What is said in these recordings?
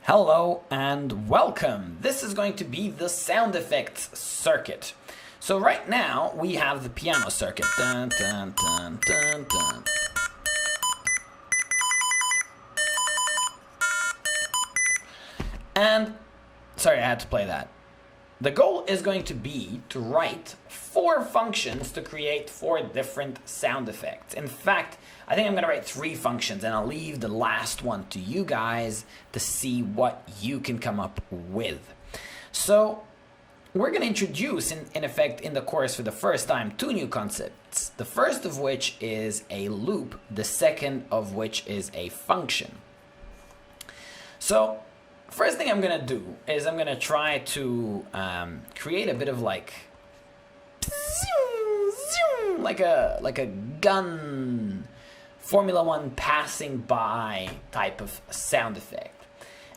Hello and welcome. This is going to be the sound effects circuit. So right now we have the piano circuit. Dun, dun, dun, dun, dun. And, sorry, I had to play that. The goal is going to be to write 4 functions to create 4 different sound effects. In fact, I think I'm going to write 3 functions and I'll leave the last one to you guys to see what you can come up with. So we're going to introduce, in effect, in the course for the first time, 2 new concepts. The first of which is a loop, the second of which is a function. So first thing I'm going to do is I'm going to try to create a bit of like a gun, Formula 1 passing by type of sound effect.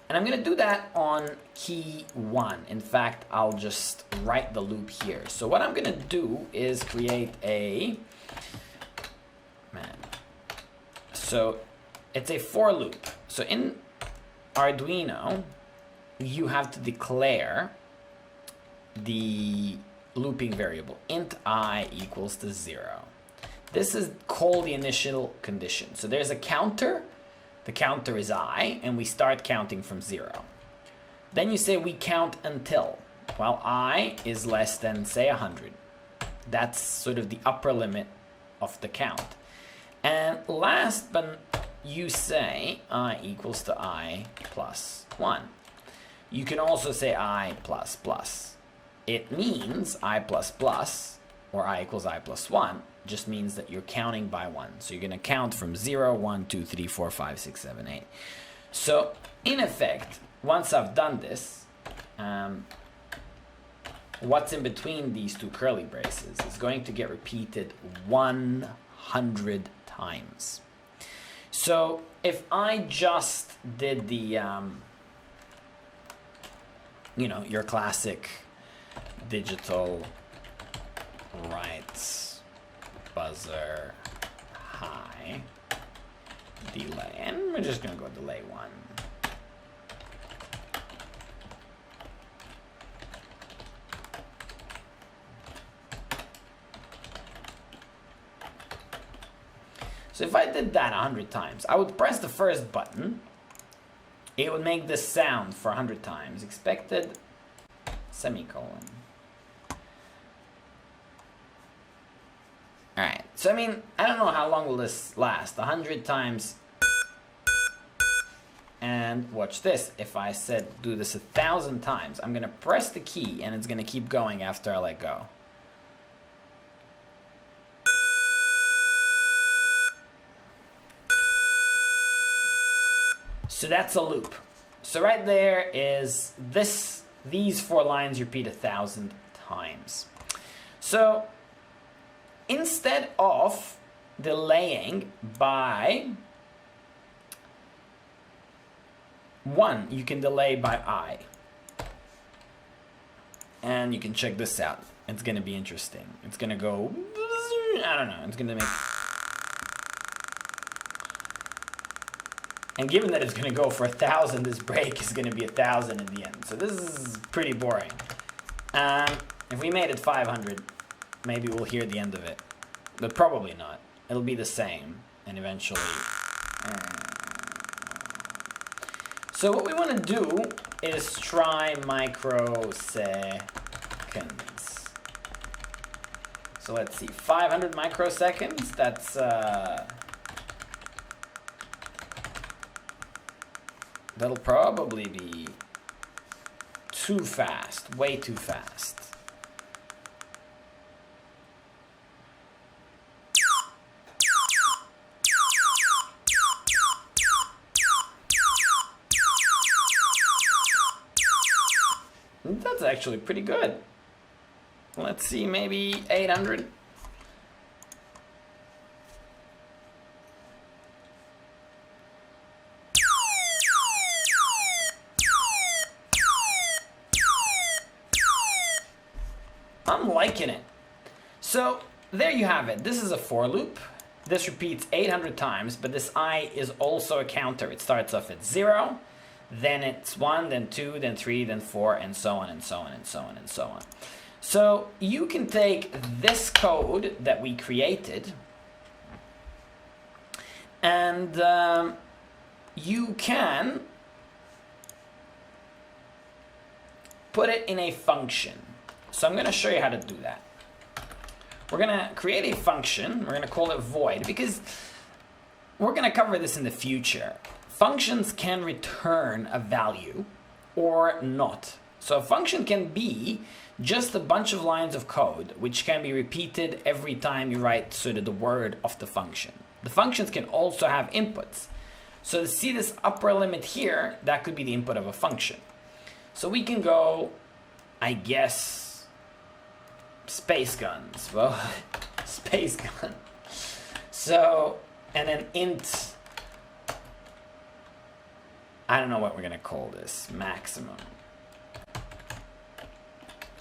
And I'm going to do that on key 1. In fact, I'll just write the loop here. So what I'm going to do is create so it's a for loop. So in Arduino, you have to declare the looping variable int I equals to 0. This is called the initial condition. So there's a counter, the counter is I, and we start counting from 0. Then you say we count until, well, I is less than, say, 100. That's sort of the upper limit of the count. And last, but you say I equals to I plus 1. You can also say I plus plus. It means I plus plus, or I equals I plus 1, just means that you're counting by 1. So you're going to count from 0, 1, 2, 3, 4, 5, 6, 7, 8. So in effect, once I've done this, what's in between these 2 curly braces is going to get repeated 100 times. So if I just did the, your classic digital writes buzzer high delay, and we're just going to go delay 1. So if I did that 100 times, I would press the first button. It would make this sound for 100 times. Expected semicolon. Alright, so I mean, I don't know how long will this last. 100 times. And watch this. If I said do this 1,000 times, I'm going to press the key and it's going to keep going after I let go. So that's a loop. So right there is these 4 lines repeat 1,000 times. So instead of delaying by 1, you can delay by I. And you can check this out. It's going to be interesting. It's going to go, I don't know, it's going to make... And given that it's going to go for 1,000, this break is going to be 1,000 in the end. So this is pretty boring. If we made it 500, maybe we'll hear the end of it. But probably not. It'll be the same. And eventually... So what we want to do is try microseconds. So let's see. 500 microseconds. That's... That'll probably be too fast, way too fast. That's actually pretty good. Let's see, maybe 800. I'm liking it. So there you have it. This is a for loop. This repeats 800 times, but this I is also a counter. It starts off at 0, then it's 1, then 2, then 3, then 4, and so on, and so on, and so on, and so on. So you can take this code that we created, and you can put it in a function. So I'm going to show you how to do that. We're going to create a function. We're going to call it void, because we're going to cover this in the future. Functions can return a value or not. So a function can be just a bunch of lines of code which can be repeated every time you write sort of the word of the function. The functions can also have inputs. So to see this upper limit here, that could be the input of a function. So we can go, I guess, space guns. Well, space gun. So, and then int, I don't know what we're going to call this, maximum.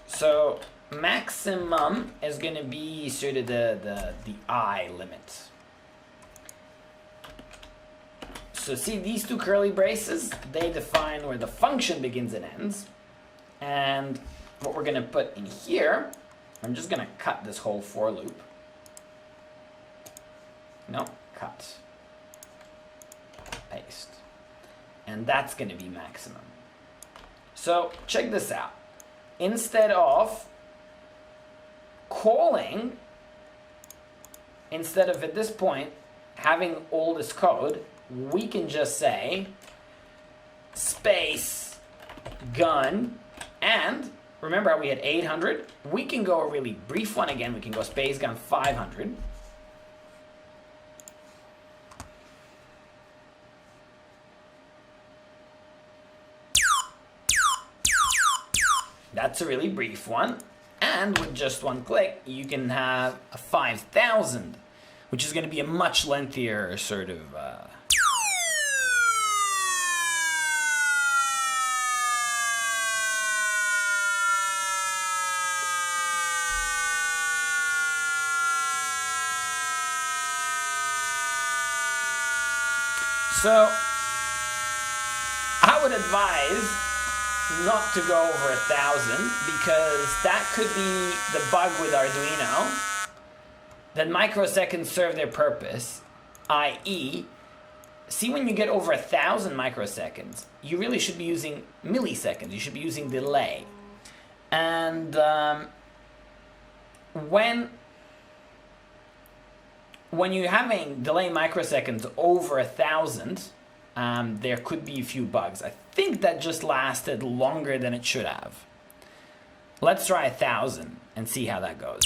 So maximum is going to be sort of the I limit. So see these two curly braces, they define where the function begins and ends. And what we're going to put in here, I'm just going to cut this whole for loop. No, cut. Paste. And that's going to be maximum. So check this out. Instead of calling, instead of at this point having all this code, we can just say space gun, and remember how we had 800? We can go a really brief one again. We can go space gun 500. That's a really brief one. And with just one click, you can have a 5,000, which is going to be a much lengthier sort of... So, I would advise not to go over 1,000, because that could be the bug with Arduino, that microseconds serve their purpose, i.e., see when you get over 1,000 microseconds, you really should be using milliseconds, you should be using delay. And when you're having delay microseconds over 1,000, there could be a few bugs. I think that just lasted longer than it should have. Let's try 1,000 and see how that goes.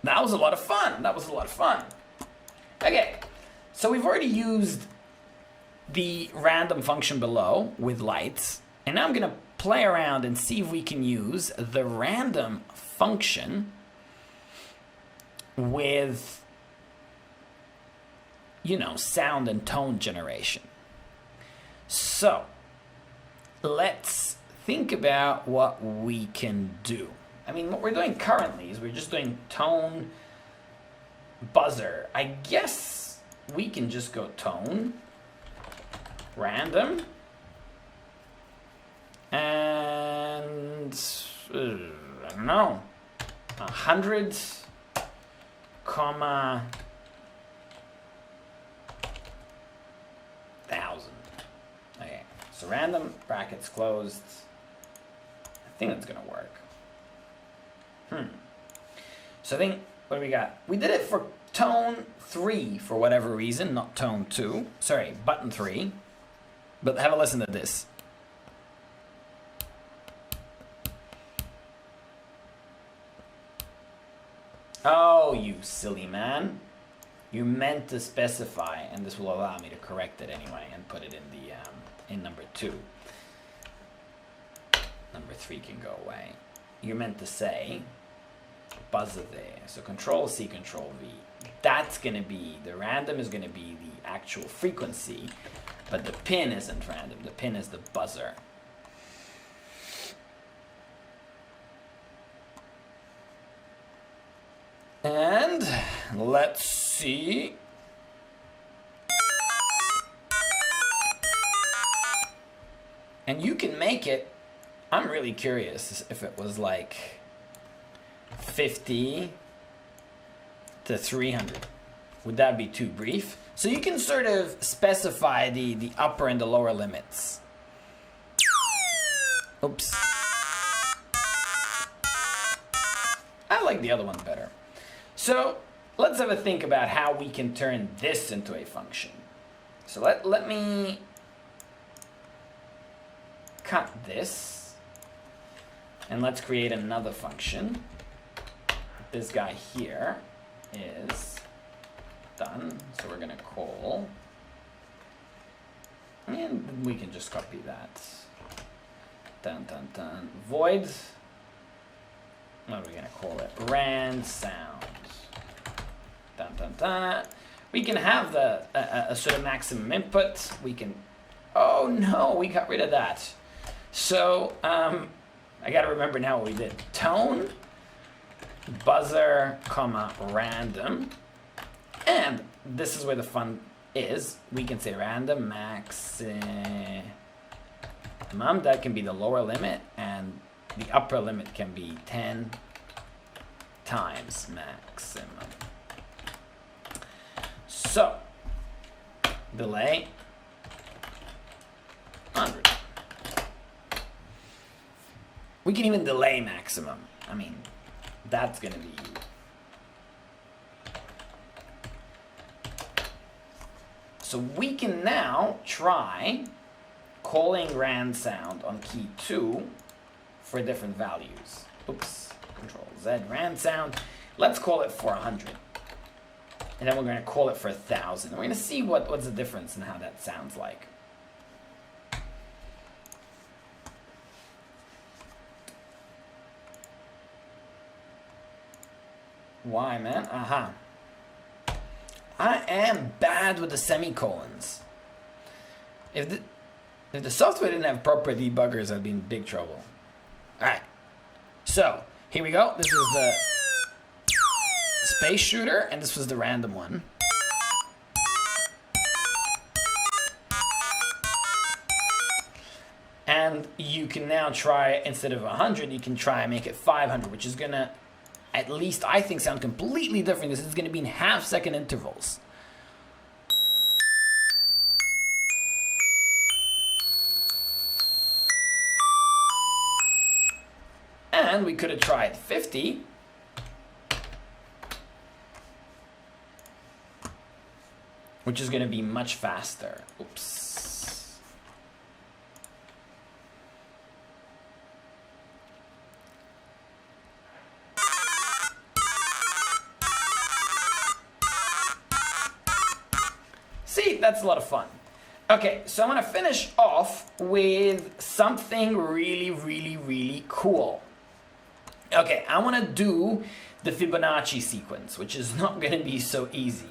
That was a lot of fun. That was a lot of fun. Okay, so we've already used the random function below with lights, and now I'm going to play around and see if we can use the random function with, you know, sound and tone generation. So let's think about what we can do. I mean, what we're doing currently is we're just doing tone, buzzer. I guess we can just go tone, random, and I don't know, 100, comma, 1,000. Okay, so random, brackets closed. I think that's gonna work. So I think, what do we got? We did it for tone 3 for whatever reason, not tone 2. Sorry, button 3. But have a listen to this. Oh, you silly man. You meant to specify, and this will allow me to correct it anyway and put it in the in number 2. Number 3 can go away. You meant to say buzzer there. So Control C, Control V. That's going to be, the random is going to be the actual frequency, but the pin isn't random. The pin is the buzzer. let's see. And you can make it, I'm really curious if it was like 50 to 300. Would that be too brief? So you can sort of specify the upper and the lower limits. Oops. I like the other one better. So let's have a think about how we can turn this into a function. So let me cut this, and let's create another function. This guy here is done, so we're gonna call, and we can just copy that. Dun dun dun. Void. What are we gonna call it? Rand sound. Dun dun dun. We can have a sort of maximum input. We can. Oh no, we got rid of that. So I gotta remember now what we did. Tone, buzzer, comma, random. And this is where the fun is. We can say random maximum. That can be the lower limit, and the upper limit can be 10 times maximum. So, delay 100. We can even delay maximum. I mean, that's gonna be. So we can now try calling rand sound on key 2 for different values. Oops, Control Z, rand sound. Let's call it for 100. And then we're going to call it for 1,000. We're going to see what's the difference in how that sounds like. Why, man? Aha. I am bad with the semicolons. If the software didn't have proper debuggers, I'd be in big trouble. Alright. So, here we go. This is the space shooter, and this was the random one. And you can now try, instead of 100, you can try and make it 500, which is going to, at least I think, sound completely different, because it's going to be in half-second intervals. And we could have tried 50. Which is going to be much faster. Oops. See, that's a lot of fun. Okay, so I'm going to finish off with something really, really, really cool. Okay, I want to do the Fibonacci sequence, which is not going to be so easy.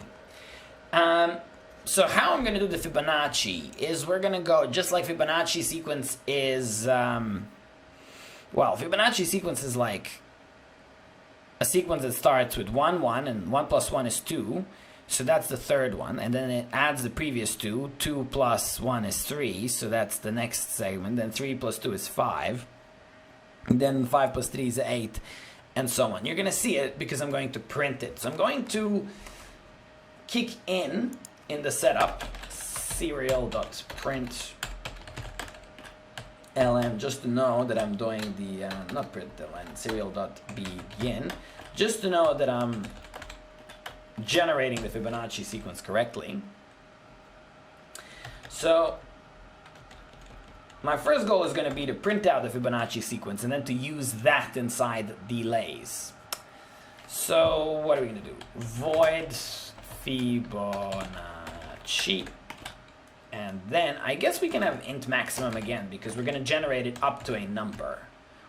So how I'm going to do the Fibonacci is we're going to go, just like Fibonacci sequence is, Fibonacci sequence is like a sequence that starts with 1, 1, and 1 plus 1 is 2. So that's the third one, and then it adds the previous 2. 2 plus 1 is 3, so that's the next segment. Then 3 plus 2 is 5. Then 5 plus 3 is 8, and so on. You're going to see it because I'm going to print it. So I'm going to kick in the setup serial.print ln, just to know that I'm doing the, not print ln, serial.begin, just to know that I'm generating the Fibonacci sequence correctly. So my first goal is going to be to print out the Fibonacci sequence and then to use that inside delays. So what are we going to do? Void Fibonacci. And then I guess we can have int maximum again, because we're going to generate it up to a number.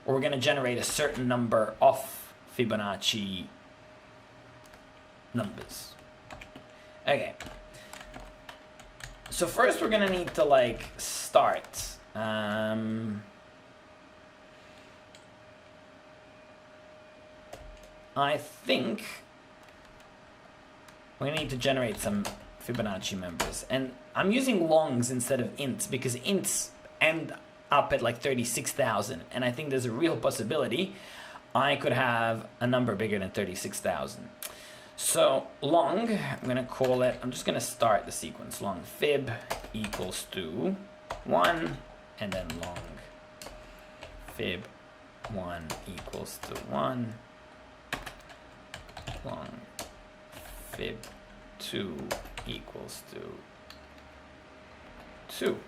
Or we're going to generate a certain number of Fibonacci numbers. Okay. So first we're going to need to like start. I think we're gonna need to generate some Fibonacci members. And I'm using longs instead of ints because ints end up at like 36,000. And I think there's a real possibility I could have a number bigger than 36,000. So long, I'm gonna call it, I'm just gonna start the sequence. Long fib equals to 1, and then long fib 1 equals to 1. Long fib 2 equals to 2.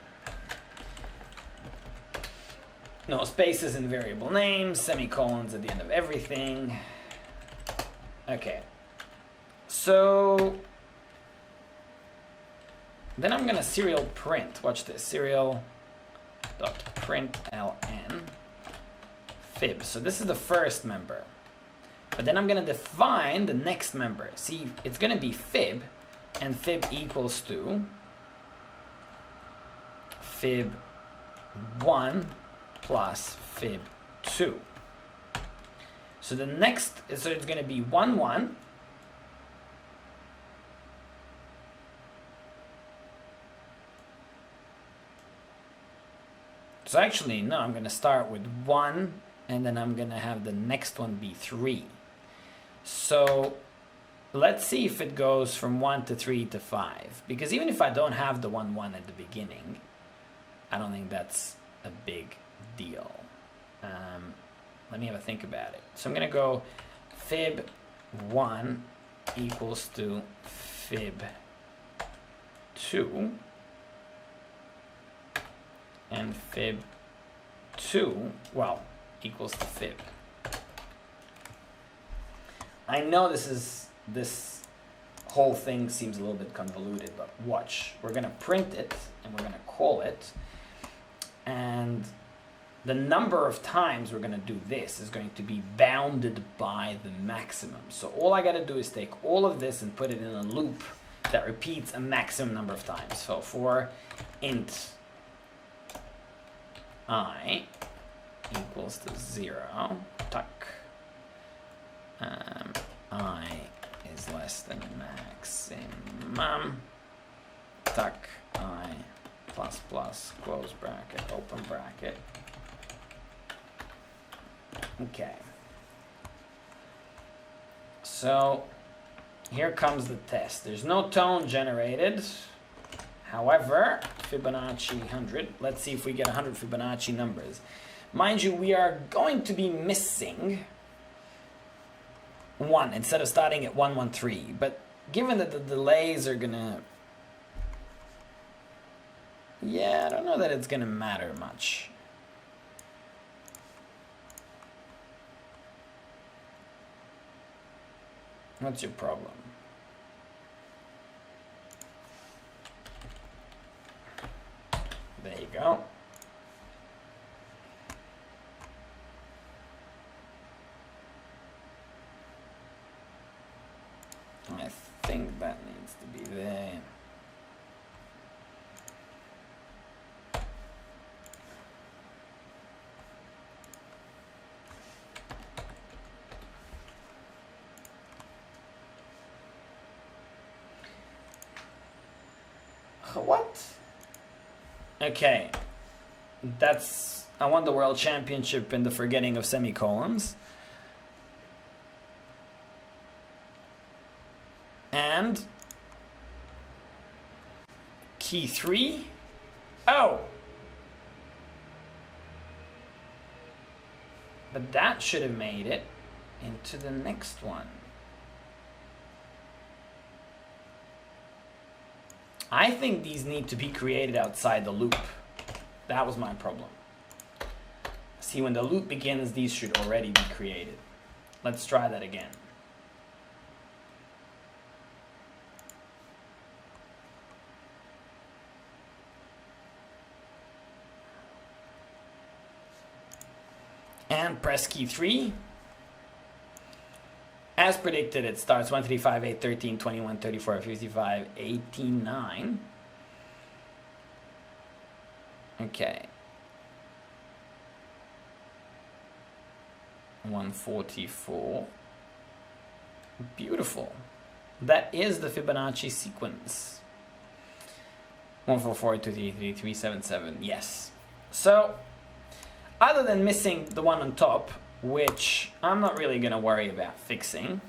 No spaces in variable names, semicolons at the end of everything. Okay. So then I'm gonna serial print. Watch this. Serial dot println fib. So this is the first member. But then I'm gonna define the next member. See, it's gonna be fib, and fib equals to fib 1 plus fib 2. So the next, so it's gonna be 1, 1. So actually, no, I'm gonna start with 1, and then I'm gonna have the next one be 3. So let's see if it goes from 1 to 3 to 5. Because even if I don't have the 1, 1 at the beginning, I don't think that's a big deal. Let me have a think about it. So I'm gonna go fib 1 equals to fib 2. And fib 2, well, equals to fib. I know this whole thing seems a little bit convoluted, but watch. We're gonna print it and we're gonna call it, and the number of times we're gonna do this is going to be bounded by the maximum. So all I gotta do is take all of this and put it in a loop that repeats a maximum number of times. So for int I equals to 0, tuck, I is less than maximum, tuck, I plus plus, close bracket, open bracket. Okay. So here comes the test. There's no tone generated. However, Fibonacci 100, let's see if we get 100 Fibonacci numbers. Mind you, we are going to be missing 1 instead of starting at 113. But given that the delays are gonna... Yeah, I don't know that it's gonna matter much. What's your problem? There you go. I think that needs to be there. What? Okay, that's, I won the world championship in the forgetting of semicolons. And key 3. Oh! But that should have made it into the next one. I think these need to be created outside the loop. That was my problem. See, when the loop begins, these should already be created. Let's try that again. And press key 3. As predicted, it starts 1, 3, 5, 8, 13, 21, 34, 55, 89. Okay. 144. Beautiful. That is the Fibonacci sequence. 144, 233, 377, yes. So, other than missing the one on top, which I'm not really going to worry about fixing,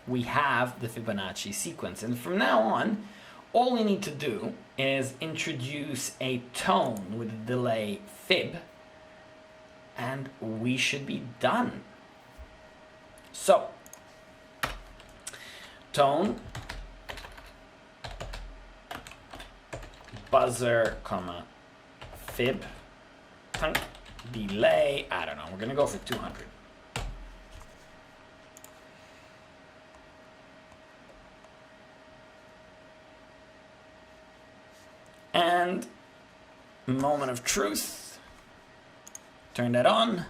we have the Fibonacci sequence. And from now on, all we need to do is introduce a tone with a delay fib, and we should be done. So, tone, buzzer, comma, fib, tunk, delay, I don't know, we're gonna go for 200. And moment of truth, turn that on.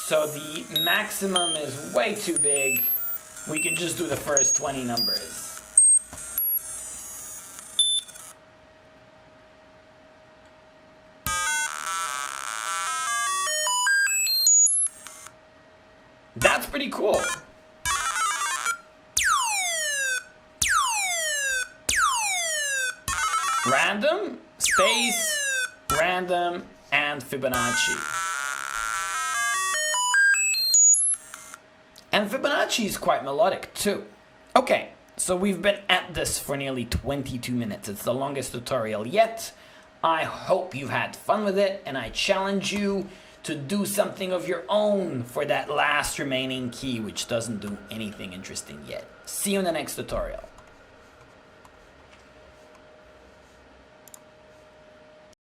So the maximum is way too big. We can just do the first 20 numbers. That's pretty cool. Random, space, random, and Fibonacci. And Fibonacci is quite melodic too. Okay, so we've been at this for nearly 22 minutes. It's the longest tutorial yet. I hope you've had fun with it, and I challenge you to do something of your own for that last remaining key, which doesn't do anything interesting yet. See you in the next tutorial.